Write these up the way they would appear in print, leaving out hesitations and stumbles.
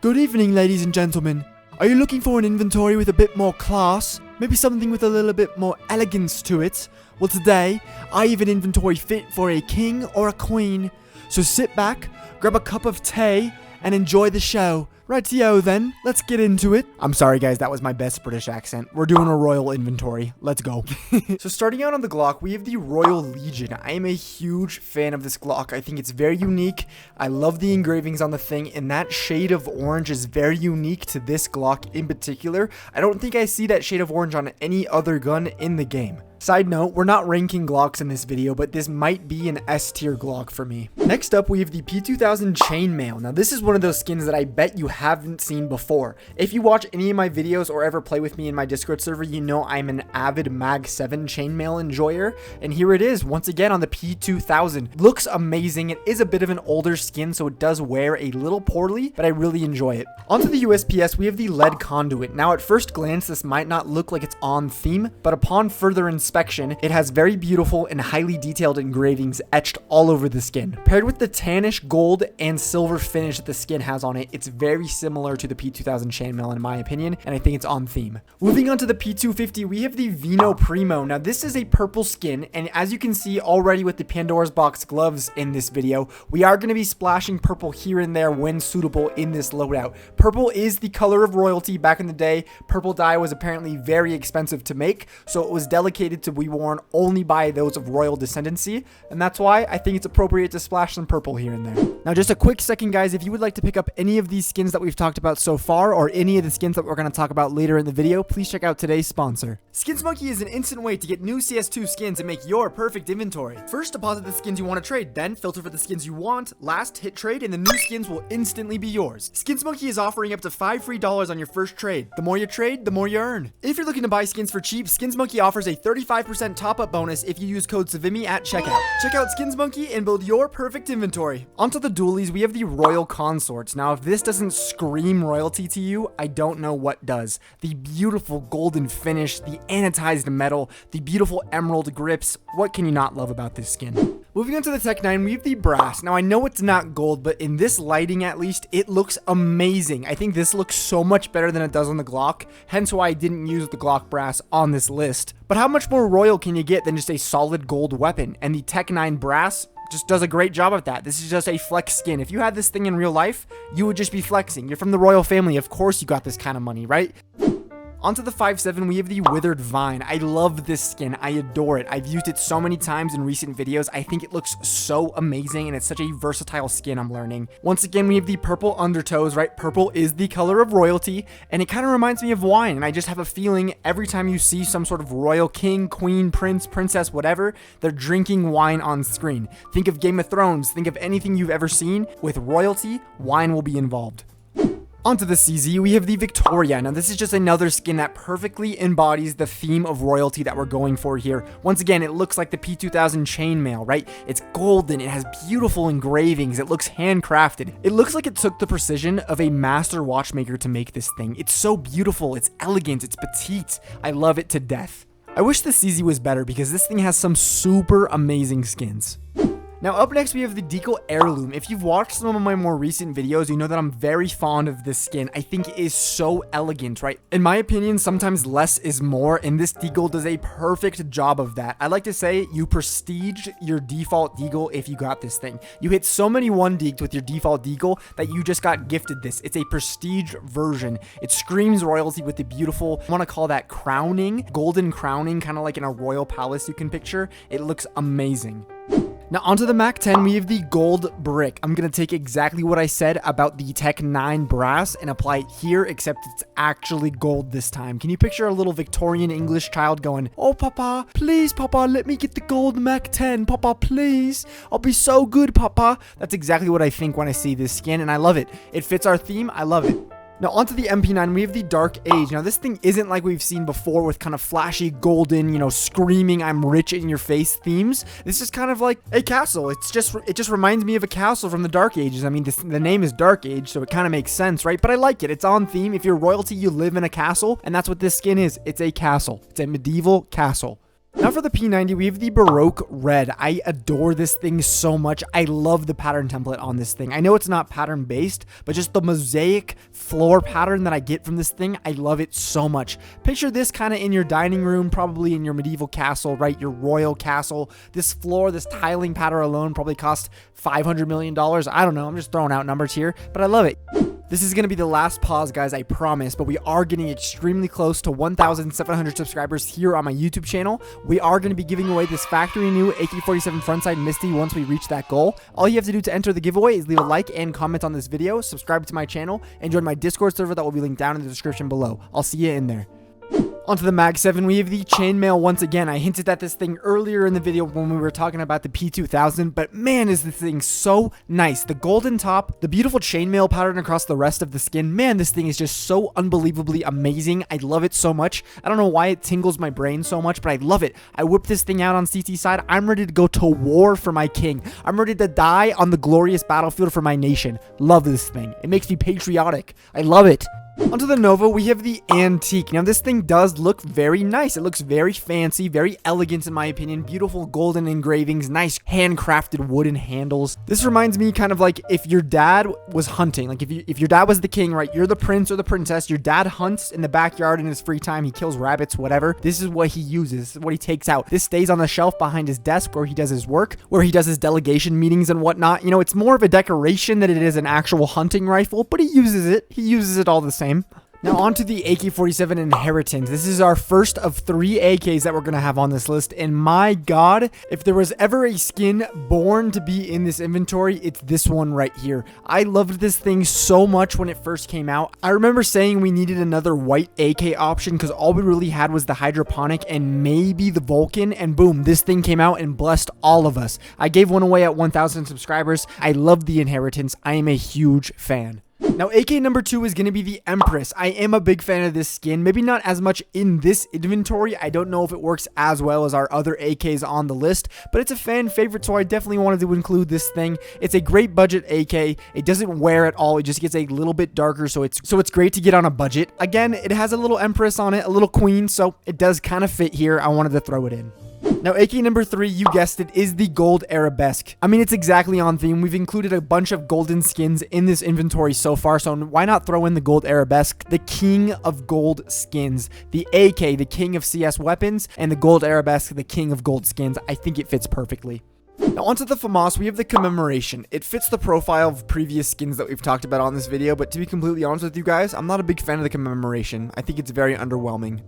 Good evening, ladies and gentlemen. Are you looking for an inventory with a bit more class? Maybe something with a little bit more elegance to it? Well, today, I have an inventory fit for a king or a queen. So sit back, grab a cup of tea, and enjoy the show. Rightio then, let's get into it. I'm sorry guys, that was my best British accent. We're doing a royal inventory. Let's go. So starting out on the Glock, we have the Royal Legion. I am a huge fan of this Glock. I think it's very unique. I love the engravings on the thing, and that shade of orange is very unique to this Glock in particular. I don't think I see that shade of orange on any other gun in the game. Side note, we're not ranking Glocks in this video, but this might be an S tier Glock for me. Next up, we have the P2000 Chainmail. Now, this is one of those skins that I bet you haven't seen before. If you watch any of my videos or ever play with me in my Discord server, you know I'm an avid Mag 7 Chainmail enjoyer. And here it is, once again on the P2000. Looks amazing. It is a bit of an older skin, so it does wear a little poorly, but I really enjoy it. Onto the USPS, we have the Lead Conduit. Now, at first glance, this might not look like it's on theme, but upon further inspection, it has very beautiful and highly detailed engravings etched all over the skin. Paired with the tannish gold and silver finish that the skin has on it, it's very similar to the P2000 Chainmail in my opinion, and I think it's on theme. Moving on to the P250, we have the Vino Primo. Now this is a purple skin, and as you can see already with the Pandora's Box gloves in this video, we are going to be splashing purple here and there when suitable in this loadout. Purple is the color of royalty. Back in the day, purple dye was apparently very expensive to make, so it was delegated to be worn only by those of royal descendancy, and that's why I think it's appropriate to splash some purple here and there. Now just a quick second guys, if you would like to pick up any of these skins that we've talked about so far, or any of the skins that we're going to talk about later in the video, please check out today's sponsor. SkinsMonkey is an instant way to get new CS2 skins and make your perfect inventory. First, deposit the skins you want to trade, then filter for the skins you want, last hit trade, and the new skins will instantly be yours. SkinsMonkey is offering up to $5 free on your first trade. The more you trade, the more you earn. If you're looking to buy skins for cheap, SkinsMonkey offers a 35% top-up bonus if you use code Savimi at checkout. Check out SkinsMonkey and build your perfect inventory. Onto the dualies, we have the Royal Consorts. Now, if this doesn't scream royalty to you, I don't know what does. The beautiful golden finish, the anodized metal, the beautiful emerald grips. What can you not love about this skin? Moving on to the Tech 9, we have the Brass. Now, I know it's not gold, but in this lighting at least, it looks amazing. I think this looks so much better than it does on the Glock, hence why I didn't use the Glock Brass on this list. But how much more royal can you get than just a solid gold weapon? And the Tech 9 Brass just does a great job of that. This is just a flex skin. If you had this thing in real life, you would just be flexing. You're from the royal family. Of course you got this kind of money, right? Onto the 5.7, we have the Withered Vine. I love this skin. I adore it. I've used it so many times in recent videos. I think it looks so amazing, and it's such a versatile skin, I'm learning. Once again, we have the purple undertows, right? Purple is the color of royalty, and it kind of reminds me of wine, and I just have a feeling every time you see some sort of royal king, queen, prince, princess, whatever, they're drinking wine on screen. Think of Game of Thrones. Think of anything you've ever seen. With royalty, wine will be involved. Onto the CZ, we have the Victoria. Now, this is just another skin that perfectly embodies the theme of royalty that we're going for here. Once again, it looks like the P2000 Chainmail, right? It's golden, it has beautiful engravings, it looks handcrafted. It looks like it took the precision of a master watchmaker to make this thing. It's so beautiful, it's elegant, it's petite. I love it to death. I wish the CZ was better because this thing has some super amazing skins. Now up next, we have the Deagle Heirloom. If you've watched some of my more recent videos, you know that I'm very fond of this skin. I think it is so elegant, right? In my opinion, sometimes less is more, and this Deagle does a perfect job of that. I like to say you prestiged your default Deagle if you got this thing. You hit so many 1-deags with your default Deagle that you just got gifted this. It's a prestige version. It screams royalty with the beautiful, I want to call that crowning, golden crowning, kind of like in a royal palace you can picture. It looks amazing. Now onto the Mac 10, we have the gold brick. I'm going to take exactly what I said about the Tech 9 Brass and apply it here, except it's actually gold this time. Can you picture a little Victorian English child going, "Oh, Papa, please, Papa, let me get the gold Mac 10, Papa, please. I'll be so good, Papa." That's exactly what I think when I see this skin, and I love it. It fits our theme. I love it. Now onto the MP9, we have the Dark Age. Now this thing isn't like we've seen before with kind of flashy golden, you know, screaming I'm rich in your face themes. This is kind of like a castle. It just reminds me of a castle from the Dark Ages. I mean, the name is Dark Age, so it kind of makes sense, right? But I like it. It's on theme. If you're royalty, you live in a castle, and that's what this skin is. It's a castle. It's a medieval castle. Now for the P90, we have the Baroque Red. I adore this thing so much. I love the pattern template on this thing. I know it's not pattern based, but just the mosaic floor pattern that I get from this thing, I love it so much. Picture this kind of in your dining room, probably in your medieval castle, right? Your royal castle. This floor, this tiling pattern alone probably cost $500 million. I don't know. I'm just throwing out numbers here, but I love it. This is going to be the last pause, guys, I promise, but we are getting extremely close to 1,700 subscribers here on my YouTube channel. We are going to be giving away this factory new AK-47 frontside Misty once we reach that goal. All you have to do to enter the giveaway is leave a like and comment on this video, subscribe to my channel, and join my Discord server that will be linked down in the description below. I'll see you in there. Onto the Mag 7, we have the chainmail once again. I hinted at this thing earlier in the video when we were talking about the P2000, but man, is this thing so nice. The golden top, the beautiful chainmail pattern across the rest of the skin. Man, this thing is just so unbelievably amazing. I love it so much. I don't know why it tingles my brain so much, but I love it. I whip this thing out on CT side. I'm ready to go to war for my king. I'm ready to die on the glorious battlefield for my nation. Love this thing. It makes me patriotic. I love it. Onto the Nova, we have the Antique. Now, this thing does look very nice. It looks very fancy, very elegant in my opinion. Beautiful golden engravings, nice handcrafted wooden handles. This reminds me kind of like if your dad was hunting. Like if your dad was the king, right? You're the prince or the princess. Your dad hunts in the backyard in his free time. He kills rabbits, whatever. This is what he uses. This is what he takes out. This stays on the shelf behind his desk where he does his work, where he does his delegation meetings and whatnot. You know, it's more of a decoration than it is an actual hunting rifle, but he uses it. He uses it all the same. Now on to the AK-47 Inheritance. This is our first of 3 AKs that we're going to have on this list. And my God, if there was ever a skin born to be in this inventory, it's this one right here. I loved this thing so much when it first came out. I remember saying we needed another white AK option because all we really had was the hydroponic and maybe the Vulcan. And boom, this thing came out and blessed all of us. I gave one away at 1,000 subscribers. I love the Inheritance. I am a huge fan. Now, AK number 2 is going to be the Empress. I am a big fan of this skin. Maybe not as much in this inventory. I don't know if it works as well as our other AKs on the list, but it's a fan favorite, so I definitely wanted to include this thing. It's a great budget AK. It doesn't wear at all. It just gets a little bit darker, so it's great to get on a budget. Again, it has a little Empress on it, a little Queen, so it does kind of fit here. I wanted to throw it in. Now, AK number 3, you guessed it, is the Gold Arabesque. I mean, it's exactly on theme. We've included a bunch of golden skins in this inventory so far, so why not throw in the Gold Arabesque, the king of gold skins. The AK, the king of CS weapons, and the Gold Arabesque, the king of gold skins. I think it fits perfectly. Now onto the FAMAS, we have the Commemoration. It fits the profile of previous skins that we've talked about on this video, but to be completely honest with you guys, I'm not a big fan of the Commemoration. I think it's very underwhelming.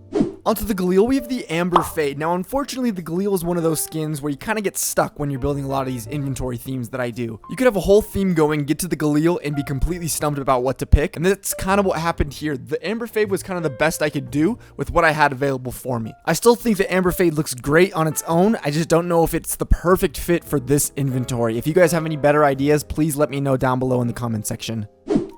Onto the Galil, we have the Amber Fade. Now, unfortunately, the Galil is one of those skins where you kind of get stuck when you're building a lot of these inventory themes that I do. You could have a whole theme going, get to the Galil, and be completely stumped about what to pick, and that's kind of what happened here. The Amber Fade was kind of the best I could do with what I had available for me. I still think the Amber Fade looks great on its own. I just don't know if it's the perfect fit for this inventory. If you guys have any better ideas, please let me know down below in the comment section.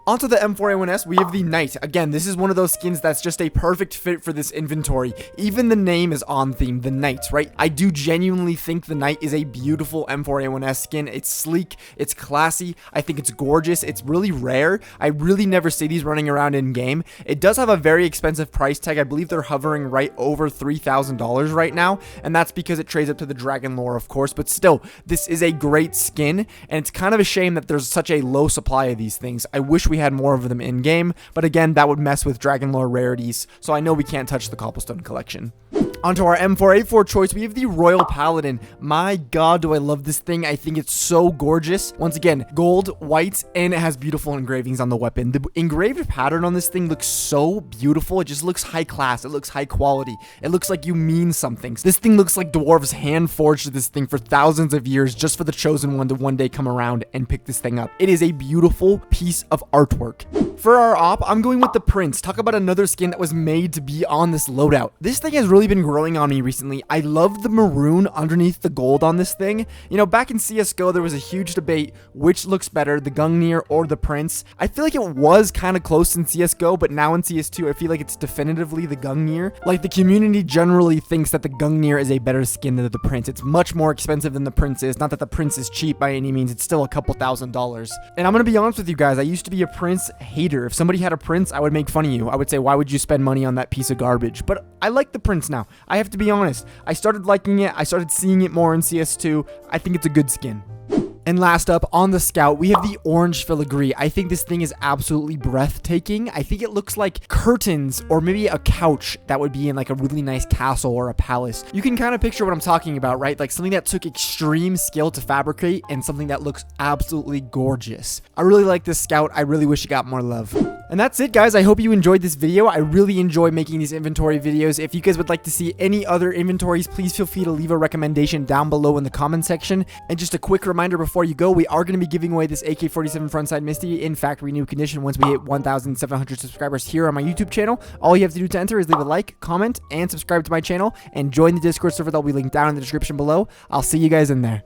Onto the M4A1S, we have the Knight. Again, this is one of those skins that's just a perfect fit for this inventory. Even the name is on theme, the Knight, right? I do genuinely think the Knight is a beautiful M4A1S skin. It's sleek, it's classy, I think it's gorgeous, it's really rare. I really never see these running around in game. It does have a very expensive price tag. I believe they're hovering right over $3,000 right now, and that's because it trades up to the Dragon lore, of course, but still, this is a great skin, and it's kind of a shame that there's such a low supply of these things. I wish we had more of them in game, but again, that would mess with Dragon lore rarities, so I know we can't touch the Cobblestone collection. Onto our M4A4 choice, we have the Royal Paladin. My God, do I love this thing. I think it's so gorgeous. Once again, gold, white, and it has beautiful engravings on the weapon. The engraved pattern on this thing looks so beautiful. It just looks high class. It looks high quality. It looks like you mean something. This thing looks like dwarves hand forged this thing for thousands of years just for the chosen one to one day come around and pick this thing up. It is a beautiful piece of artwork. For our op, I'm going with the Prince. Talk about another skin that was made to be on this loadout. This thing has really been growing on me recently. I love the maroon underneath the gold on this thing. You know, back in CSGO, there was a huge debate which looks better, the Gungnir or the Prince. I feel like it was kind of close in CSGO, but now in CS2, I feel like it's definitively the Gungnir. Like, the community generally thinks that the Gungnir is a better skin than the Prince. It's much more expensive than the Prince is. Not that the Prince is cheap by any means. It's still a couple $1,000s. And I'm going to be honest with you guys. I used to be a Prince hater hater. If somebody had a Prince, I would make fun of you. I would say, why would you spend money on that piece of garbage? But I like the Prince now. I have to be honest. I started liking it. I started seeing it more in CS2. I think it's a good skin. And last up, on the Scout, we have the orange filigree. I think this thing is absolutely breathtaking. I think it looks like curtains or maybe a couch that would be in like a really nice castle or a palace. You can kind of picture what I'm talking about, right? Like something that took extreme skill to fabricate and something that looks absolutely gorgeous. I really like this Scout. I really wish it got more love. And that's it, guys. I hope you enjoyed this video. I really enjoy making these inventory videos. If you guys would like to see any other inventories, please feel free to leave a recommendation down below in the comment section. And just a quick reminder before you go, we are going to be giving away this AK-47 frontside Misty in factory new condition once we hit 1,700 subscribers here on my YouTube channel. All you have to do to enter is leave a like, comment, and subscribe to my channel, and join the Discord server that will be linked down in the description below. I'll see you guys in there.